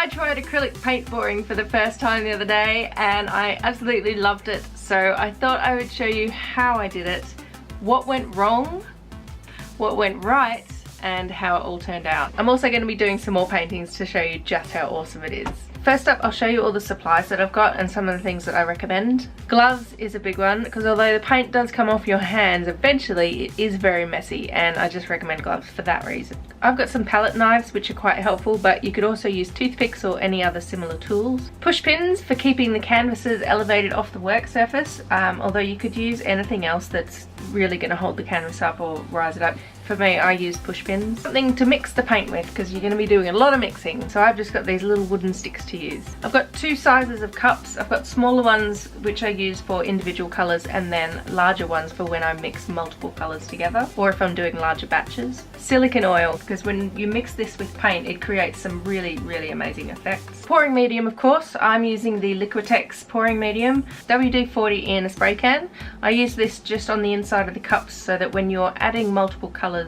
I tried acrylic paint pouring for the first time the other day and I absolutely loved it. So I thought I would show you how I did it, what went wrong, what went right, and how it all turned out. I'm also going to be doing some more paintings to show you just how awesome it is. First up, I'll show you all the supplies that I've got and some of the things that I recommend. Gloves is a big one because although the paint does come off your hands, eventually it is very messy, and I just recommend gloves for that reason. I've got some palette knives which are quite helpful, but you could also use toothpicks or any other similar tools. Push pins for keeping the canvases elevated off the work surface, although you could use anything else that's really going to hold the canvas up or rise it up. For me, I use push pins. Something to mix the paint with because you're going to be doing a lot of mixing, so I've just got these little wooden sticks to use. I've got two sizes of cups. I've got smaller ones which I use for individual colours, and then larger ones for when I mix multiple colours together or if I'm doing larger batches. Silicone oil, because when you mix this with paint it creates some really amazing effects. Pouring medium, of course, I'm using the Liquitex pouring medium, WD-40 in a spray can. I use this just on the inside of the cups so that when you're adding multiple colours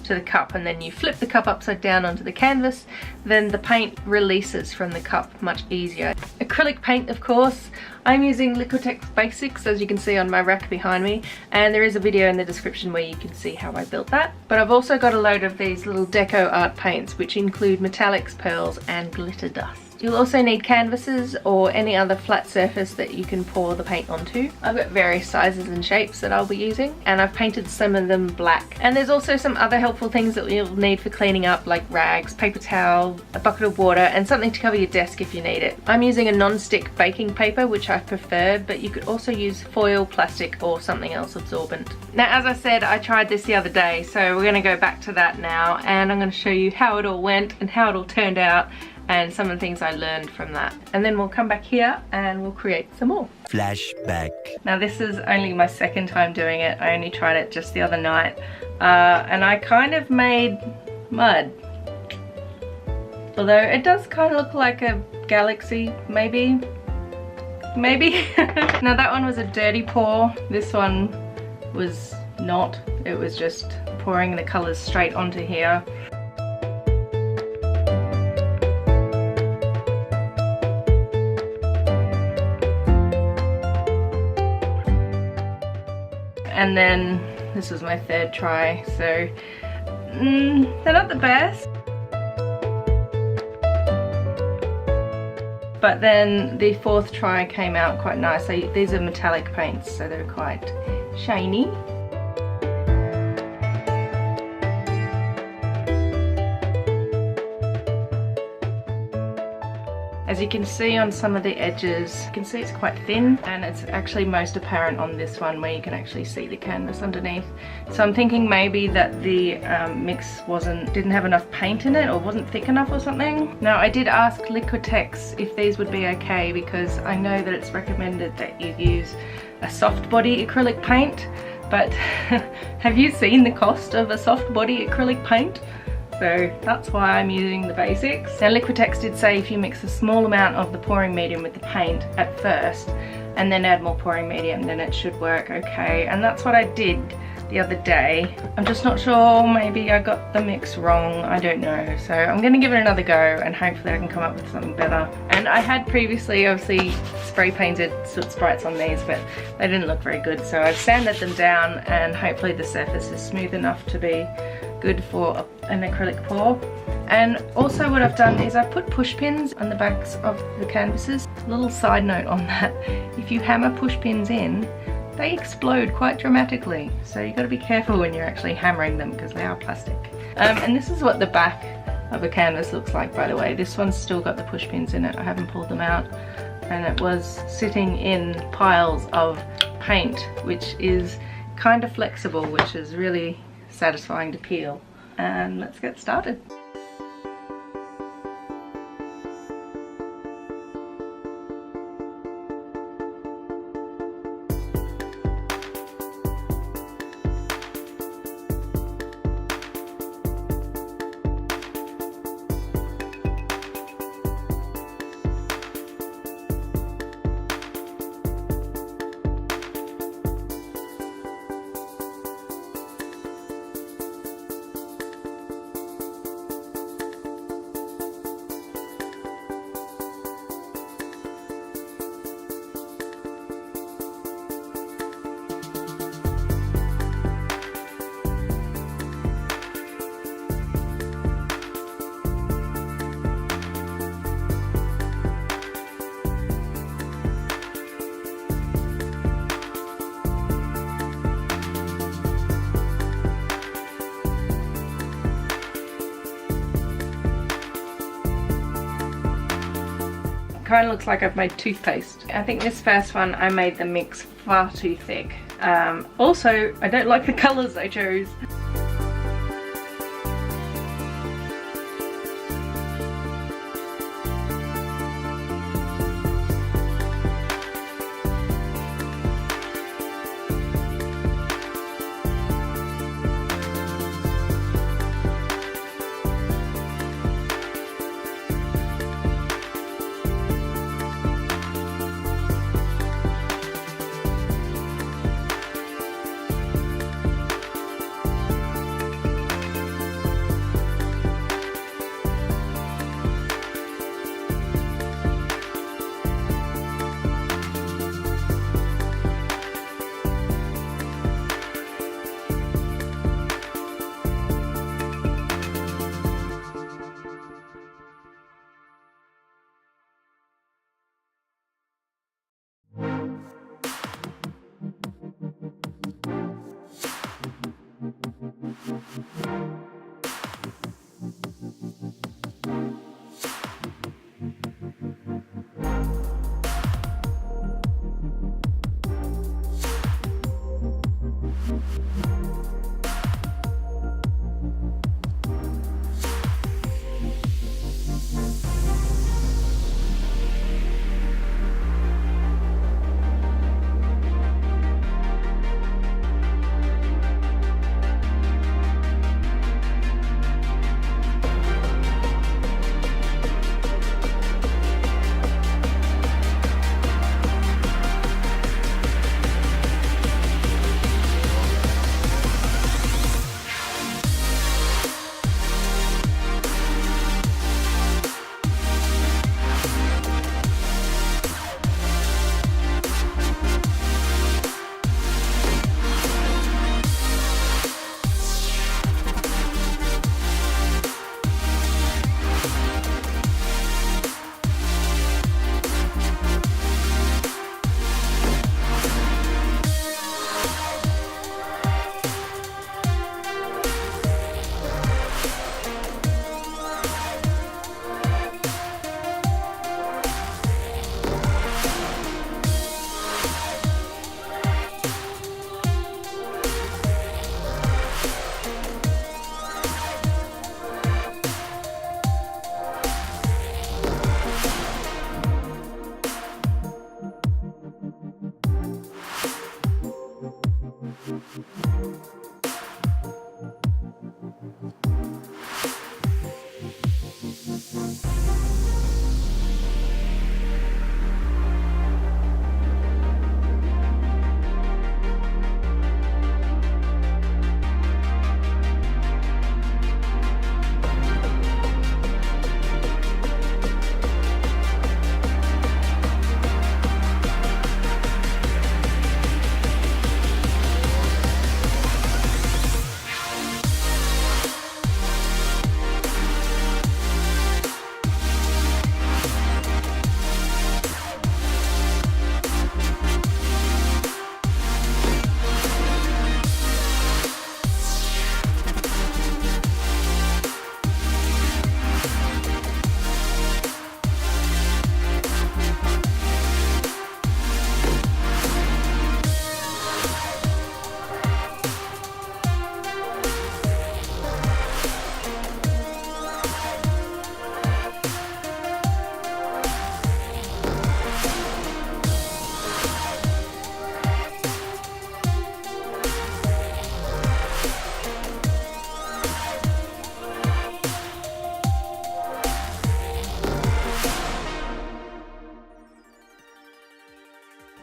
to the cup and then you flip the cup upside down onto the canvas, then the paint releases from the cup much easier. Acrylic paint, of course, I'm using Liquitex Basics, as you can see on my rack behind me, and there is a video in the description where you can see how I built that. But I've also got a load of these little deco art paints which include metallics, pearls and glitter dust. You'll also need canvases or any other flat surface that you can pour the paint onto. I've got various sizes and shapes that I'll be using, and I've painted some of them black. And there's also some other helpful things that you'll need for cleaning up, like rags, paper towel, a bucket of water, and something to cover your desk if you need it. I'm using a non-stick baking paper, which I prefer, but you could also use foil, plastic, or something else absorbent. Now, as I said, I tried this the other day, so we're going to go back to that now, and I'm going to show you how it all went and how it all turned out, and some of the things I learned from that. And then we'll come back here and we'll create some more. Flashback. Now this is only my second time doing it. I only tried it just the other night. And I kind of made mud. Although it does kind of look like a galaxy, maybe. Now that one was a dirty pour. This one was not. It was just pouring the colors straight onto here. And then this was my third try, so they're not the best. But then the fourth try came out quite nice. So these are metallic paints, so they're quite shiny. As you can see on some of the edges, you can see it's quite thin, and it's actually most apparent on this one where you can actually see the canvas underneath. So I'm thinking maybe that the mix didn't have enough paint in it or wasn't thick enough or something. Now I did ask Liquitex if these would be okay, because I know that it's recommended that you use a soft body acrylic paint, but have you seen the cost of a soft body acrylic paint? So that's why I'm using the basics. Now Liquitex did say if you mix a small amount of the pouring medium with the paint at first and then add more pouring medium, then it should work okay. And that's what I did the other day. I'm just not sure, maybe I got the mix wrong, I don't know. So I'm gonna give it another go and hopefully I can come up with something better. And I had previously obviously spray painted soot sprites on these, but they didn't look very good. So I've sanded them down and hopefully the surface is smooth enough to be good for an acrylic pour. And also what I've done is I put push pins on the backs of the canvases. A little side note on that, if you hammer push pins in, they explode quite dramatically. So you've got to be careful when you're actually hammering them because they are plastic. And this is what the back of a canvas looks like, by the way. This one's still got the push pins in it. I haven't pulled them out. And it was sitting in piles of paint, which is kind of flexible, which is really satisfying to peel. And let's get started. kind of looks like I've made toothpaste. I think this first one I made the mix far too thick. Also, I don't like the colours I chose.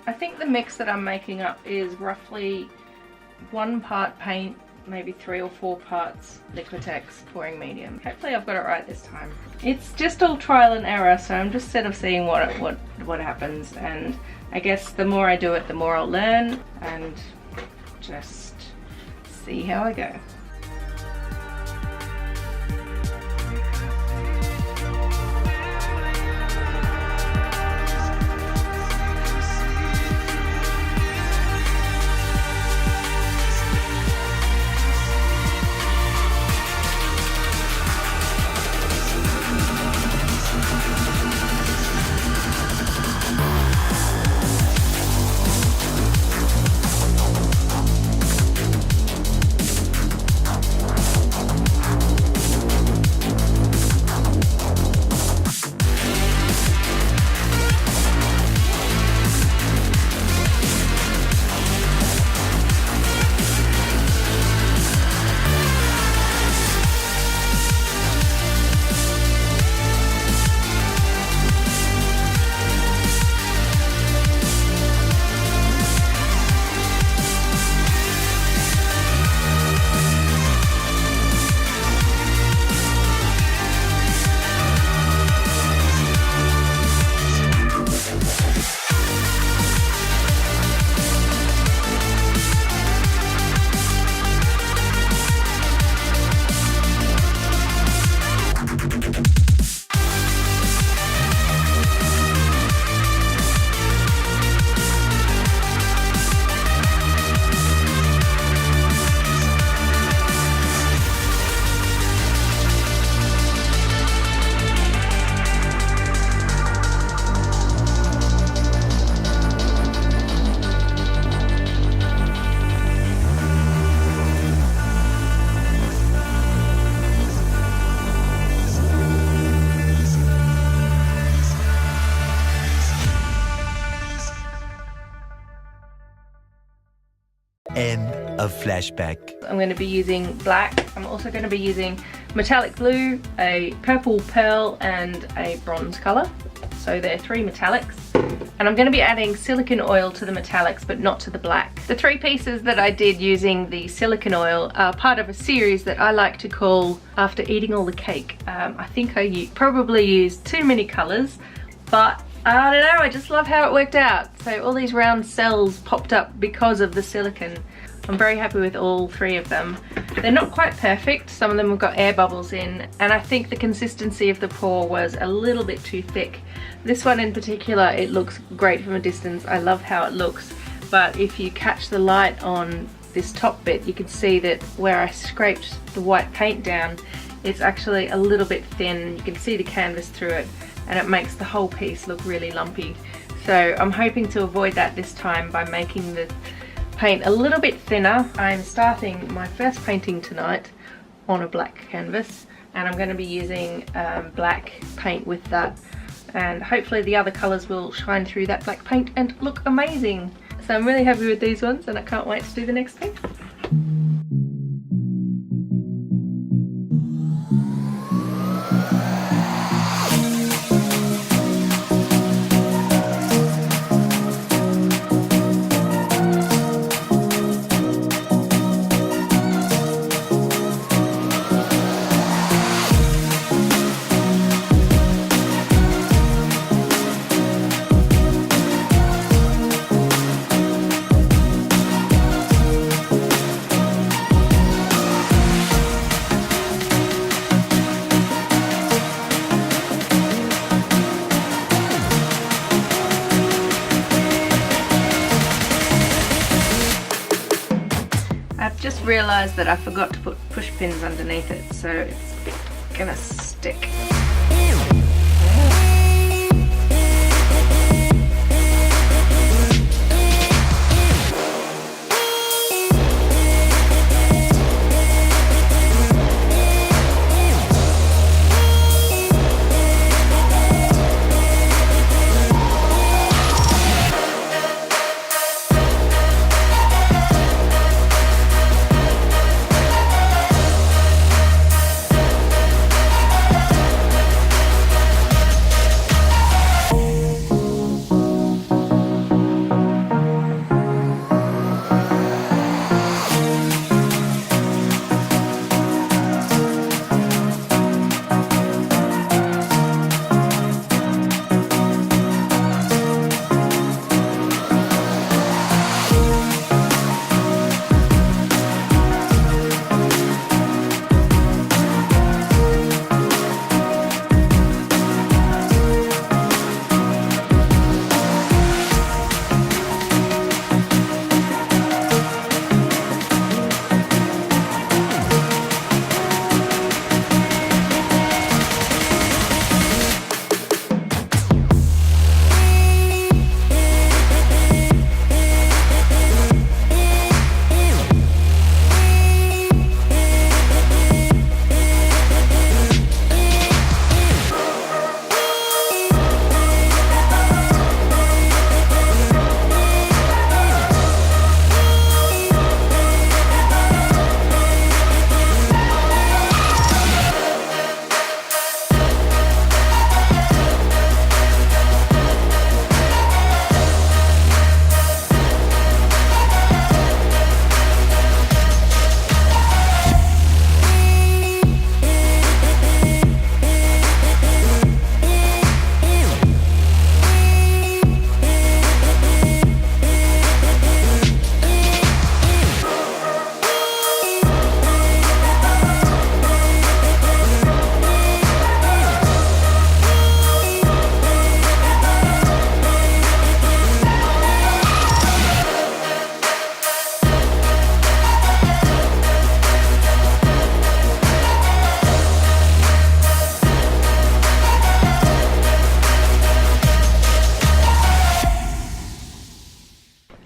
I think the mix that I'm making up is roughly 1 part paint, maybe 3 or 4 parts Liquitex pouring medium. Hopefully I've got it right this time. It's just all trial and error, so I'm just sort of seeing what happens, and I guess the more I do it, the more I'll learn, and just see how I go. of flashback. I'm going to be using black. I'm also going to be using metallic blue, a purple pearl and a bronze colour. So they're 3 metallics. And I'm going to be adding silicone oil to the metallics but not to the black. The 3 pieces that I did using the silicone oil are part of a series that I like to call After Eating All the Cake. I think I probably used too many colours, but I don't know, I just love how it worked out. So all these round cells popped up because of the silicone. I'm very happy with all 3 of them. They're not quite perfect. Some of them have got air bubbles in, and I think the consistency of the pour was a little bit too thick. This one in particular, it looks great from a distance. I love how it looks, but if you catch the light on this top bit, you can see that where I scraped the white paint down, it's actually a little bit thin. You can see the canvas through it, and it makes the whole piece look really lumpy. So I'm hoping to avoid that this time by making the paint a little bit thinner. I'm starting my first painting tonight on a black canvas, and I'm going to be using black paint with that, and hopefully the other colours will shine through that black paint and look amazing. So I'm really happy with these ones, and I can't wait to do the next thing. I've just realised that I forgot to put push pins underneath it, so it's gonna stick.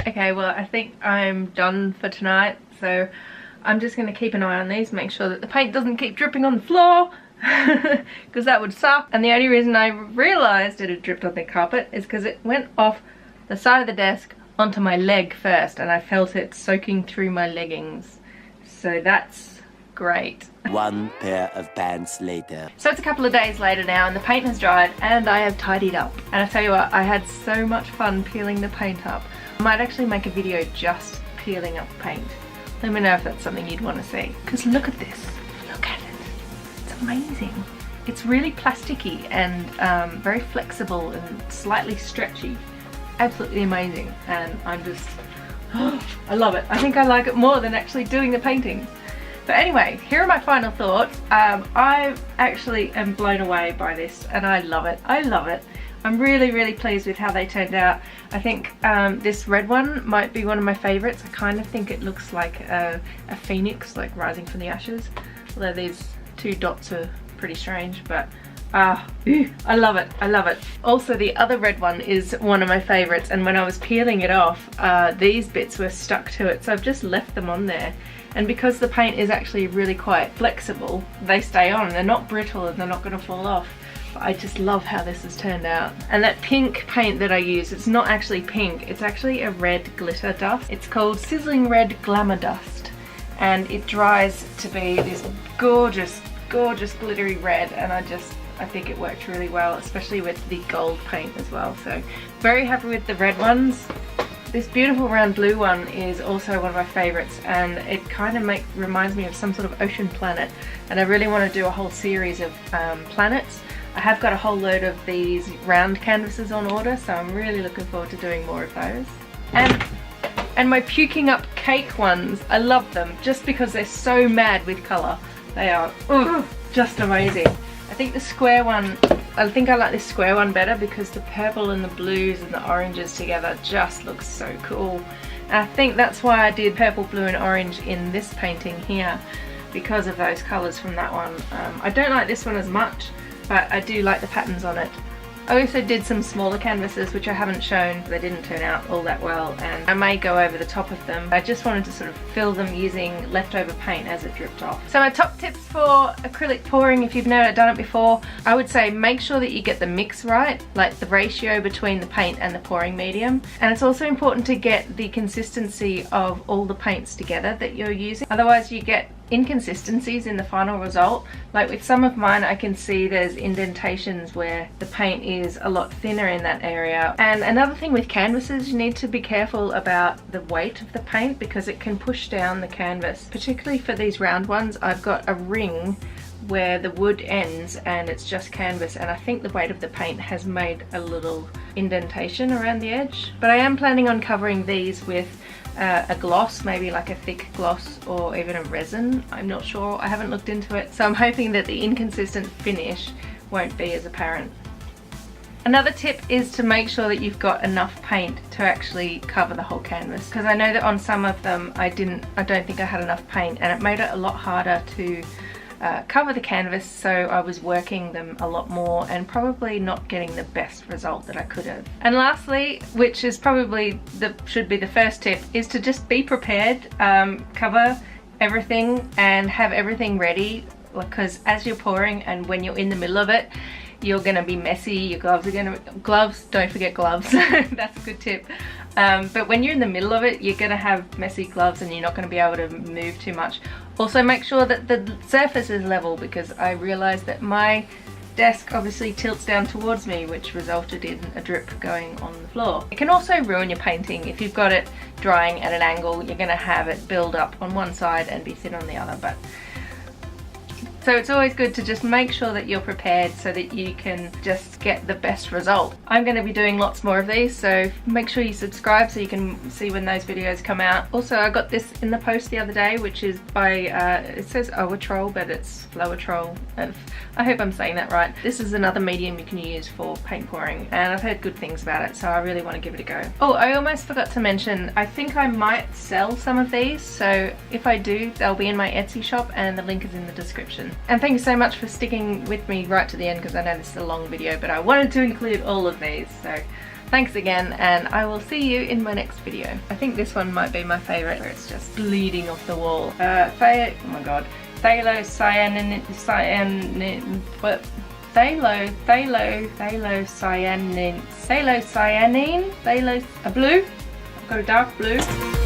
Okay, well I think I'm done for tonight, so I'm just going to keep an eye on these, make sure that the paint doesn't keep dripping on the floor, because that would suck. And the only reason I realised it had dripped on the carpet is because it went off the side of the desk onto my leg first, and I felt it soaking through my leggings. So that's great. One pair of pants later. So it's a couple of days later now, and the paint has dried, and I have tidied up. And I tell you what, I had so much fun peeling the paint up. I might actually make a video just peeling up paint. Let me know if that's something you'd want to see. Because look at this. Look at it. It's amazing. It's really plasticky and very flexible and slightly stretchy. Absolutely amazing, and I'm just, I love it. I think I like it more than actually doing the painting. But anyway, here are my final thoughts. I actually am blown away by this, and I love it. I love it. I'm really pleased with how they turned out. I think this red one might be one of my favorites. I kind of think it looks like a phoenix, like rising from the ashes, although these two dots are pretty strange, but I love it. I love it. Also, the other red one is one of my favorites, and when I was peeling it off, these bits were stuck to it, so I've just left them on there. And because the paint is actually really quite flexible, they stay on. They're not brittle and they're not going to fall off. But I just love how this has turned out. And that pink paint that I use, it's not actually pink, it's actually a red glitter dust. It's called Sizzling Red Glamour Dust, and it dries to be this gorgeous glittery red, and I think it worked really well, especially with the gold paint as well. So very happy with the red ones. This beautiful round blue one is also one of my favorites, and it kind of reminds me of some sort of ocean planet, and I really want to do a whole series of planets. I have got a whole load of these round canvases on order, so I'm really looking forward to doing more of those. And my puking up cake ones, I love them just because they're so mad with colour. They are just amazing. I think the square one, I think I like this square one better because the purple and the blues and the oranges together just looks so cool. And I think that's why I did purple, blue and orange in this painting here, because of those colours from that one. I don't like this one as much, but I do like the patterns on it. I also did some smaller canvases which I haven't shown. They didn't turn out all that well, and I may go over the top of them. I just wanted to sort of fill them using leftover paint as it dripped off. So my top tips for acrylic pouring, if you've never done it before, I would say make sure that you get the mix right, like the ratio between the paint and the pouring medium. And it's also important to get the consistency of all the paints together that you're using. Otherwise you get inconsistencies in the final result. Like with some of mine, I can see there's indentations where the paint is a lot thinner in that area. And another thing with canvases, you need to be careful about the weight of the paint because it can push down the canvas. Particularly for these round ones, I've got a ring where the wood ends and it's just canvas, and I think the weight of the paint has made a little indentation around the edge. But I am planning on covering these with a gloss, maybe like a thick gloss or even a resin. I'm not sure, I haven't looked into it, so I'm hoping that the inconsistent finish won't be as apparent. Another tip is to make sure that you've got enough paint to actually cover the whole canvas, because I know that on some of them I don't think I had enough paint, and it made it a lot harder to cover the canvas, so I was working them a lot more and probably not getting the best result that I could have. And lastly, which is probably should be the first tip, is to just be prepared, cover everything and have everything ready, because as you're pouring and when you're in the middle of it, you're gonna be messy. Your gloves are don't forget gloves. That's a good tip. But when you're in the middle of it, you're gonna have messy gloves and you're not gonna be able to move too much. Also make sure that the surface is level, because I realized that my desk obviously tilts down towards me, which resulted in a drip going on the floor. It can also ruin your painting. If you've got it drying at an angle, you're gonna have it build up on one side and be thin on the other. So it's always good to just make sure that you're prepared so that you can just get the best result. I'm going to be doing lots more of these, so make sure you subscribe so you can see when those videos come out. Also, I got this in the post the other day, which is by, it says ACRYLIC, but it's ACRYLIC. I hope I'm saying that right. This is another medium you can use for paint pouring, and I've heard good things about it, so I really want to give it a go. Oh, I almost forgot to mention, I think I might sell some of these, so if I do, they'll be in my Etsy shop and the link is in the description. And thank you so much for sticking with me right to the end, because I know this is a long video, but I wanted to include all of these. So thanks again, and I will see you in my next video. I think this one might be my favourite, where it's just bleeding off the wall. Oh my god. Phthalocyanine, blue? Got a dark blue.